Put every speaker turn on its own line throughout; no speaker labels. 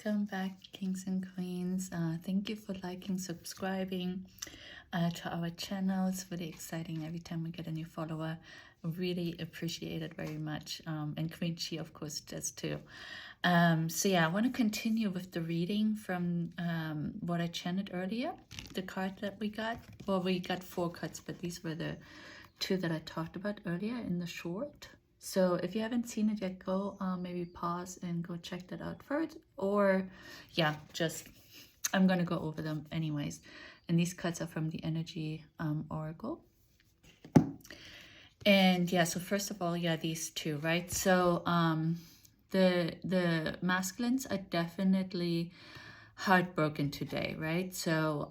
Welcome back, kings and queens. Thank you for liking, subscribing to our channel. It's really exciting every time we get a new follower. Really appreciate it very much. And Queen Chi, of course, does too. So yeah, I want to continue with the reading from what I chanted earlier, the card that we got. Well, we got 4 cards, but these were the 2 that I talked about earlier in the short. So if you haven't seen it yet, go maybe pause and go check that out first. Or yeah, just I'm going to go over them anyways. And these cards are from the Energy Oracle. And yeah, so first of all, yeah, these 2, right? So the masculines are definitely heartbroken today, right? So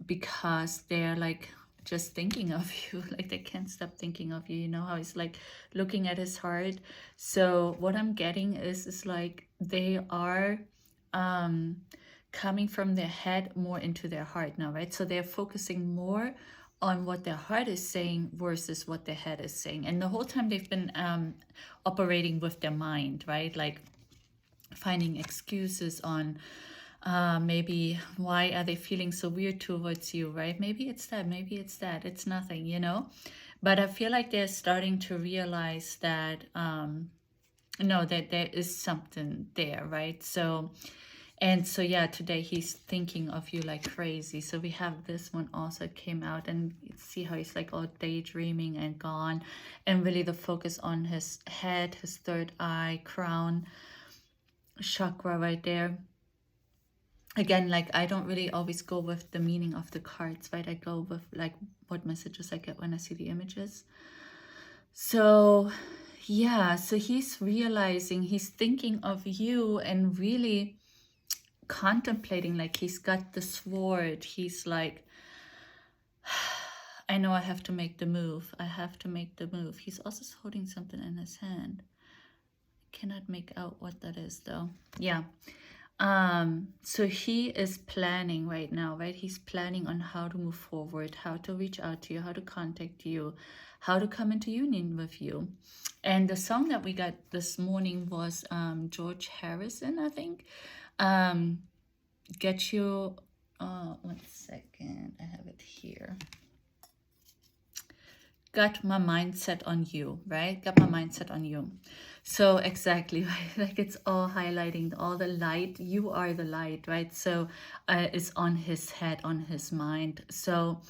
because they're like just thinking of you, like they can't stop thinking of you. You know how he's like looking at his heart. So what I'm getting is like they are coming from their head more into their heart now, right? So they're focusing more on what their heart is saying versus what their head is saying. And the whole time they've been operating with their mind, right? Like finding excuses on maybe why are they feeling so weird towards you, right? Maybe it's that, maybe it's that, it's nothing, you know. But I feel like they're starting to realize that no, that there is something there, right? So and so yeah, today he's thinking of you like crazy. So we have this one also came out, and you see how he's like all daydreaming and gone, and really the focus on his head, his third eye, crown chakra right there. Again, like I don't really always go with the meaning of the cards, right? I go with like what messages I get when I see the images. So yeah, so he's realizing, he's thinking of you and really contemplating, like he's got the sword. He's like, I know I have to make the move. I have to make the move. He's also holding something in his hand. I cannot make out what that is though. Yeah. So he is planning right now, right? He's planning on how to move forward, how to reach out to you, how to contact you, how to come into union with you. And the song that we got this morning was George Harrison, I think. Get you, 1 second, I have it here. Got my mindset on you, right? Got my mindset on you. So exactly, right? Like it's all highlighting all the light. You are the light, right? So it's on his head, on his mind. So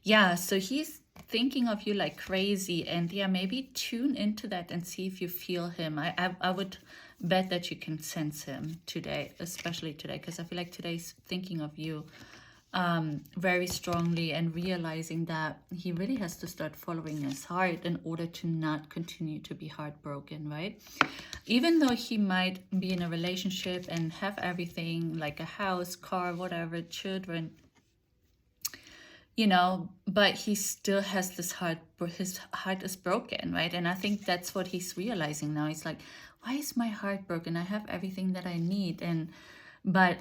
yeah, so he's thinking of you like crazy. And yeah, maybe tune into that and see if you feel him. I would bet that you can sense him today, especially today, because I feel like today's thinking of you very strongly and realizing that he really has to start following his heart in order to not continue to be heartbroken, right? Even though he might be in a relationship and have everything like a house, car, whatever, children, you know, but he still has this heart, his heart is broken, right? And I think that's what he's realizing now. He's like, why is my heart broken? I have everything that I need. But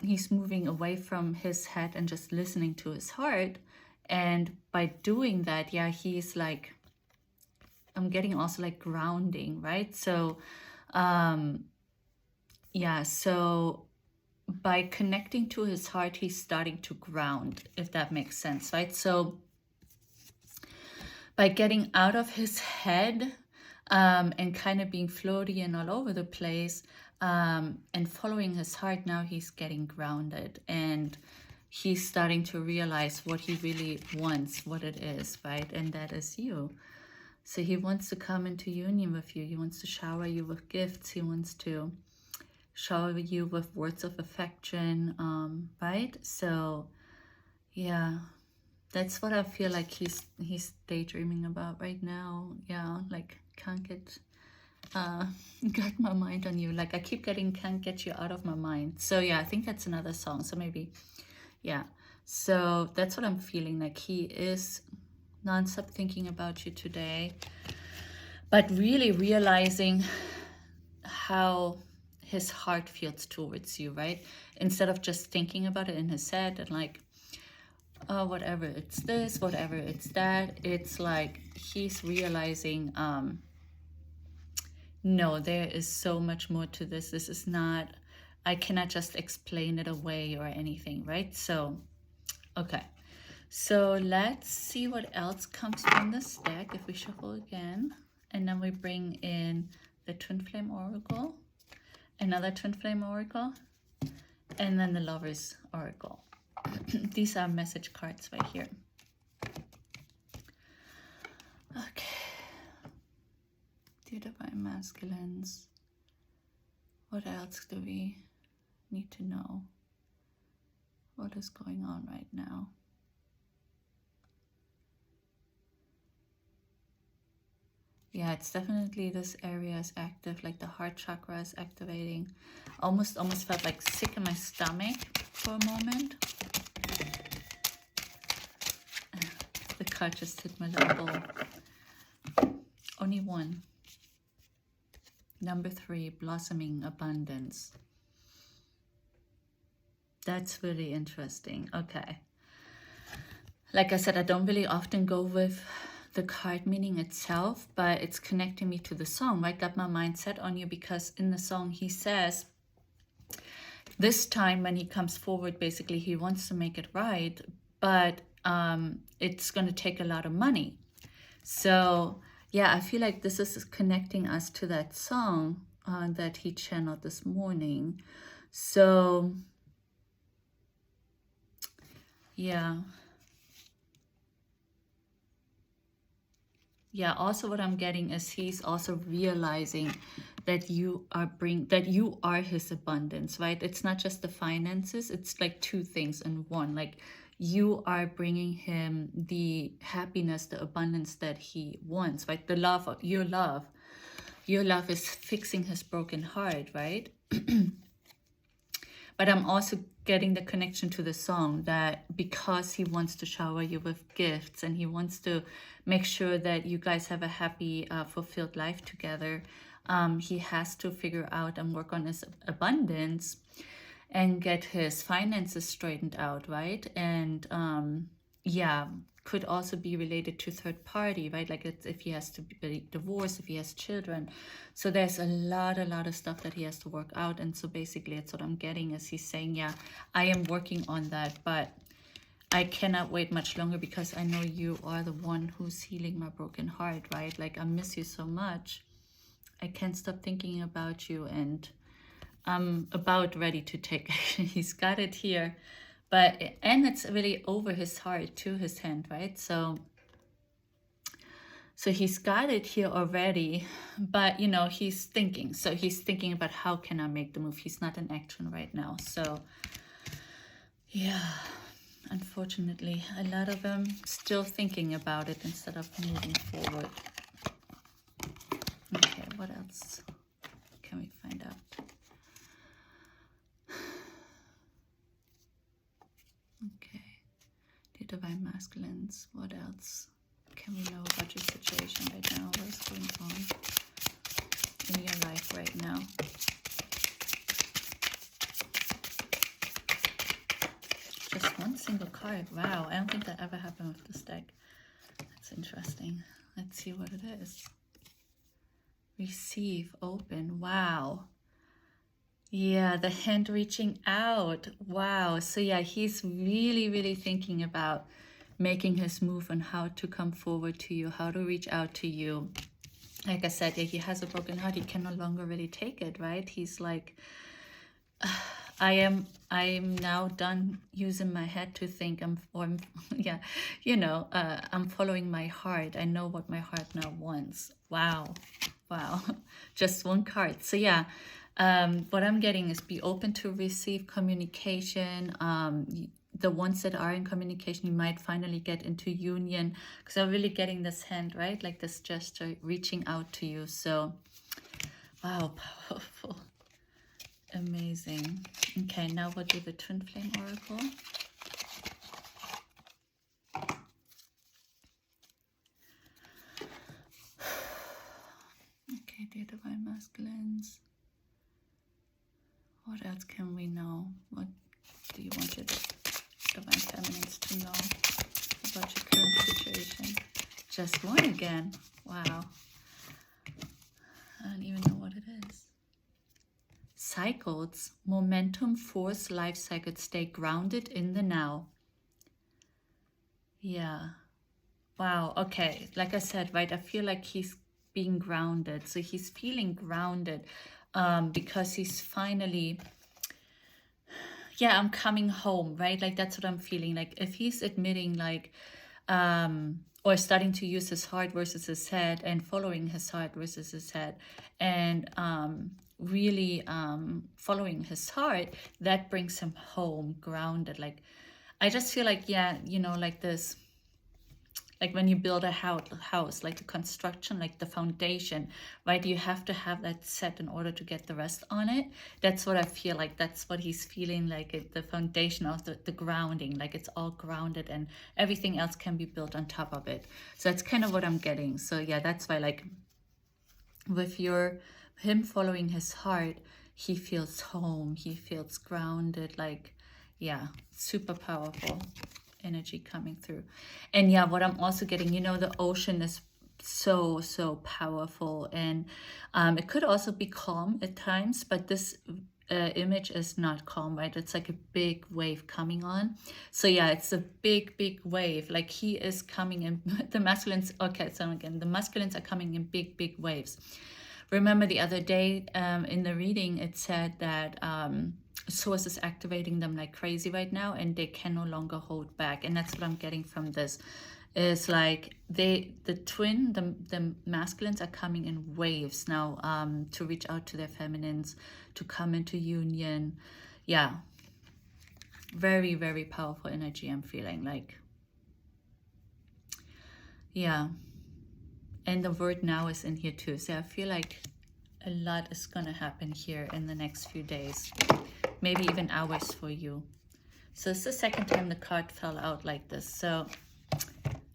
he's moving away from his head and just listening to his heart. And by doing that, yeah, he's like, I'm getting also like grounding, right? So yeah, so by connecting to his heart, he's starting to ground, if that makes sense, right? So by getting out of his head and kind of being floaty and all over the place, and following his heart, now he's getting grounded and he's starting to realize what he really wants, what it is, right? And that is you. So he wants to come into union with you. He wants to shower you with gifts. He wants to shower you with words of affection, right? So yeah, that's what I feel like he's daydreaming about right now. Yeah, like can't get got my mind on you. Like I keep getting can't get you out of my mind. So yeah, I think that's another song. So maybe, yeah. So that's what I'm feeling, like he is non-stop thinking about you today, but really realizing how his heart feels towards you, right? Instead of just thinking about it in his head and like, oh, whatever, it's this, whatever, it's that. It's like he's realizing No, there is so much more to this. This is not, I cannot just explain it away or anything, right? So, okay. So let's see what else comes from this deck if we shuffle again. And then we bring in the Twin Flame Oracle, another Twin Flame Oracle, and then the Lover's Oracle. These are message cards right here. Okay. Dear Divine Masculines, what else do we need to know? What is going on right now? Yeah, it's definitely this area is active, like the heart chakra is activating. Almost felt like sick in my stomach for a moment. The card just hit my little bowl. Only one. Number 3, blossoming abundance. That's really interesting. Okay. Like I said, I don't really often go with the card meaning itself, but it's connecting me to the song, right? Got my mind set on you, because in the song he says this time when he comes forward, basically he wants to make it right, but it's going to take a lot of money. So yeah, I feel like this is connecting us to that song that he channeled this morning. So yeah. Yeah, also what I'm getting is he's also realizing that you are his abundance, right? It's not just the finances, it's like two things in one. Like you are bringing him the happiness, the abundance that he wants, right? The love, your love is fixing his broken heart, right? But I'm also getting the connection to the song that because he wants to shower you with gifts and he wants to make sure that you guys have a happy, fulfilled life together, he has to figure out and work on his abundance and get his finances straightened out, right? And yeah, could also be related to third party, right? Like it's if he has to be divorced, if he has children. So there's a lot of stuff that he has to work out. And so basically it's what I'm getting is he's saying, yeah, I am working on that, but I cannot wait much longer because I know you are the one who's healing my broken heart, right? Like I miss you so much. I can't stop thinking about you, and I'm about ready to take action. He's got it here. But, and it's really over his heart to his hand, right? So he's got it here already, but, you know, he's thinking. So he's thinking about how can I make the move? He's not in action right now. So, yeah, unfortunately, a lot of them still thinking about it instead of moving forward. Okay, what else can we find out? Okay, dear Divine Masculines, what else can we know about your situation right now? What is going on in your life right now? Just one single card. Wow, I don't think that ever happened with this deck. That's interesting. Let's see what it is. Receive, open. Wow. Yeah, the hand reaching out. Wow. So yeah, he's really thinking about making his move on how to come forward to you, how to reach out to you. Like I said, yeah, he has a broken heart. He can no longer really take it, right? He's like, I am now done using my head to think. I'm following my heart. I know what my heart now wants. Wow. Just one card. So yeah, what I'm getting is be open to receive communication. The ones that are in communication, you might finally get into union, because I'm really getting this hand, right? Like this gesture reaching out to you. So wow, powerful, amazing. Okay, now we'll do the Twin Flame Oracle. Okay, dear Divine Masculines, what else can we know? What do you want your Divine Feminines to know about your current situation? Just one again. Wow. I don't even know cycles, momentum, force, life cycles stay grounded in the now. Yeah. Wow. Okay. Like I said, right, I feel like he's being grounded. So he's feeling grounded because he's finally, yeah, I'm coming home, right? Like that's what I'm feeling. Like if he's admitting like, or starting to use his heart versus his head and following his heart versus his head and really following his heart, that brings him home grounded. Like I just feel like, yeah, you know, like this, like when you build a house, like the construction, like the foundation, right? You have to have that set in order to get the rest on it. That's what I feel like. That's what he's feeling like, the foundation of the grounding, like it's all grounded and everything else can be built on top of it. So that's kind of what I'm getting. So yeah, that's why like with him following his heart, he feels home, he feels grounded, like, yeah, super powerful energy coming through. And yeah, what I'm also getting, you know, the ocean is so powerful, and it could also be calm at times, but this image is not calm, right? It's like a big wave coming on. So yeah, it's a big wave. Like he is coming in the masculines. Okay, so again, the masculines are coming in big waves. Remember the other day in the reading, it said that source is activating them like crazy right now, and they can no longer hold back. And that's what I'm getting from this. Is like the masculines are coming in waves now to reach out to their feminines, to come into union. Yeah, very powerful energy I'm feeling like. Yeah. And the word now is in here too. So I feel like a lot is going to happen here in the next few days, maybe even hours for you. So it's the second time the card fell out like this. So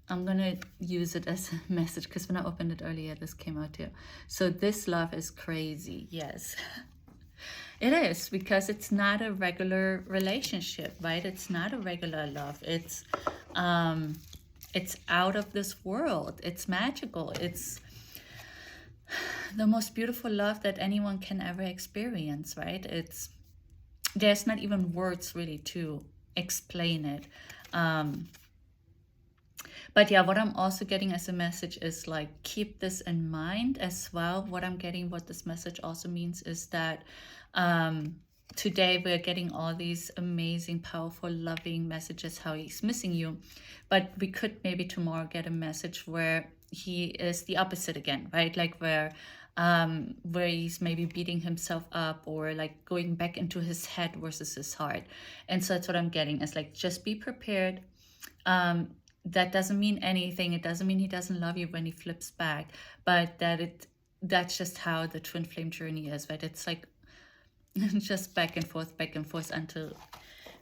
I'm going to use it as a message because when I opened it earlier, this came out here. So this love is crazy. Yes, it is, because it's not a regular relationship, right? It's not a regular love. It's out of this world. It's magical. It's the most beautiful love that anyone can ever experience, right? There's not even words really to explain it. But yeah, what I'm also getting as a message is like, keep this in mind as well. What I'm getting, what this message also means is that today we're getting all these amazing, powerful, loving messages, how he's missing you. But we could maybe tomorrow get a message where he is the opposite again, right? Like where he's maybe beating himself up, or like going back into his head versus his heart. And so that's what I'm getting. It's like, just be prepared. That doesn't mean anything. It doesn't mean he doesn't love you when he flips back, but that's just how the twin flame journey is, right? It's like just back and forth until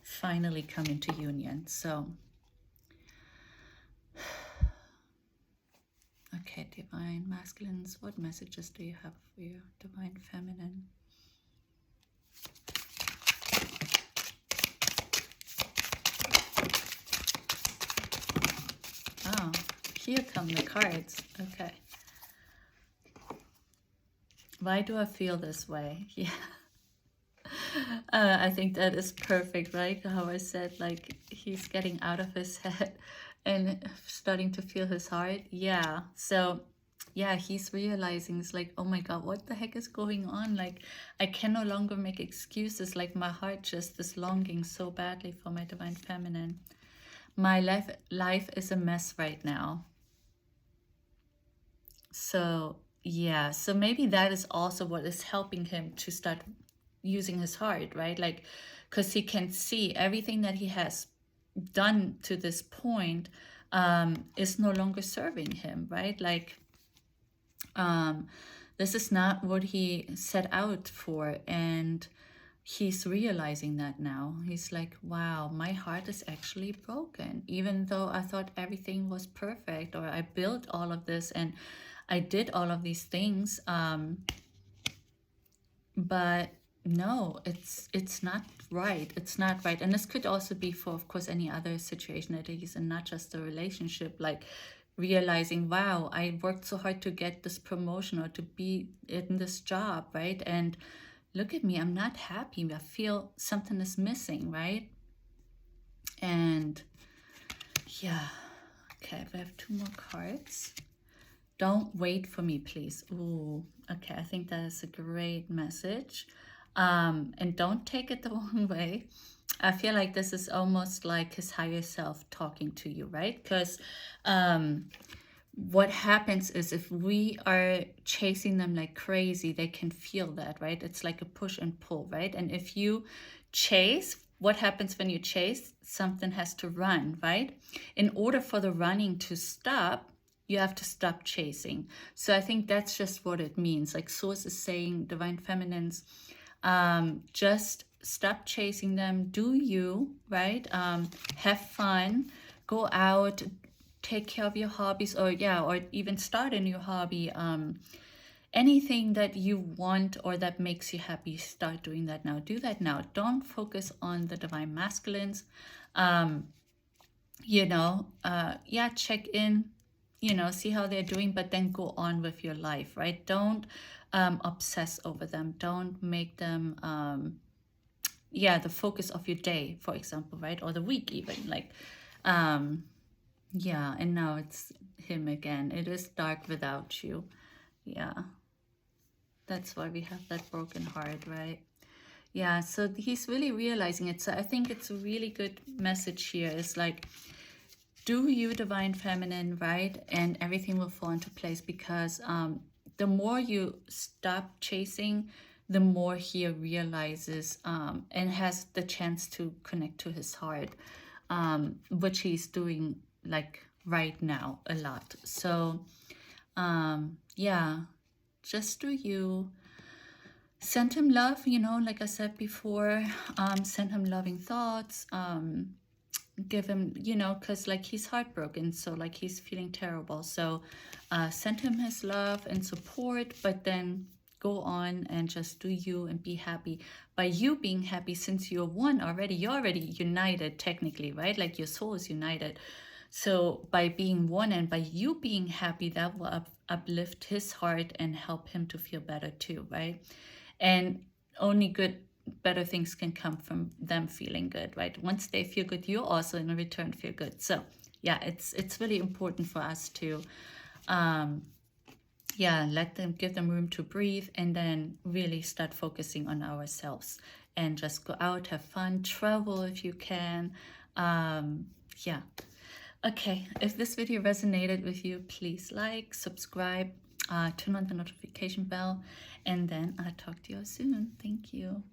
finally come into union. So okay, divine masculines, what messages do you have for your divine feminine? Oh, here come the cards. Okay. Why do I feel this way? Yeah. I think that is perfect, right? How I said, like, he's getting out of his head and starting to feel his heart. Yeah. So yeah, he's realizing, it's like, oh my God, what the heck is going on? Like, I can no longer make excuses. Like, my heart just is longing so badly for my divine feminine. My life is a mess right now. So yeah, so maybe that is also what is helping him to start using his heart, right? Like, because he can see everything that he has done to this point is no longer serving him, right? Like, this is not what he set out for, and he's realizing that now. He's like, wow, my heart is actually broken, even though I thought everything was perfect, or I built all of this and I did all of these things, but no, it's not right. It's not right. And this could also be for, of course, any other situation that he's in, not just a relationship. Like, realizing, wow, I worked so hard to get this promotion or to be in this job, right? And look at me, I'm not happy. I feel something is missing, right? And yeah, okay, we have 2 more cards. Don't wait for me, please. Ooh, okay, I think that is a great message. And don't take it the wrong way. I feel like this is almost like his higher self talking to you, right? Because what happens is if we are chasing them like crazy, they can feel that, right? It's like a push and pull, right? And if you chase, what happens when you chase? Something has to run, right? In order for the running to stop, you have to stop chasing. So I think that's just what it means. Like Source is saying, Divine Feminines, just stop chasing them. Do you, right? Have fun. Go out. Take care of your hobbies, or even start a new hobby. Anything that you want or that makes you happy, start doing that now. Do that now. Don't focus on the Divine Masculines. Check in, see how they're doing, but then go on with your life, right? Don't obsess over them. Don't make them the focus of your day, for example, right? Or the week even, like yeah, and now it's him again. It is dark without you. Yeah, that's why we have that broken heart, right? Yeah, so he's really realizing it. So I think it's a really good message here. It's like, do you, Divine Feminine, right? And everything will fall into place, because the more you stop chasing, the more he realizes and has the chance to connect to his heart, which he's doing like right now a lot. So just do you. Send him love, like I said before. Send him loving thoughts. Give him, because like he's heartbroken, so like he's feeling terrible. So send him his love and support, but then go on and just do you and be happy. By you being happy, since you're one already, you're already united technically, right? Like your soul is united. So by being one and by you being happy, that will uplift his heart and help him to feel better too, right? And only better things can come from them feeling good, right? Once they feel good, you also in return feel good. So yeah, it's really important for us to give them room to breathe, and then really start focusing on ourselves and just go out, have fun, travel if you can. Okay, if this video resonated with you, please like, subscribe, turn on the notification bell, and then I'll talk to you soon. Thank you.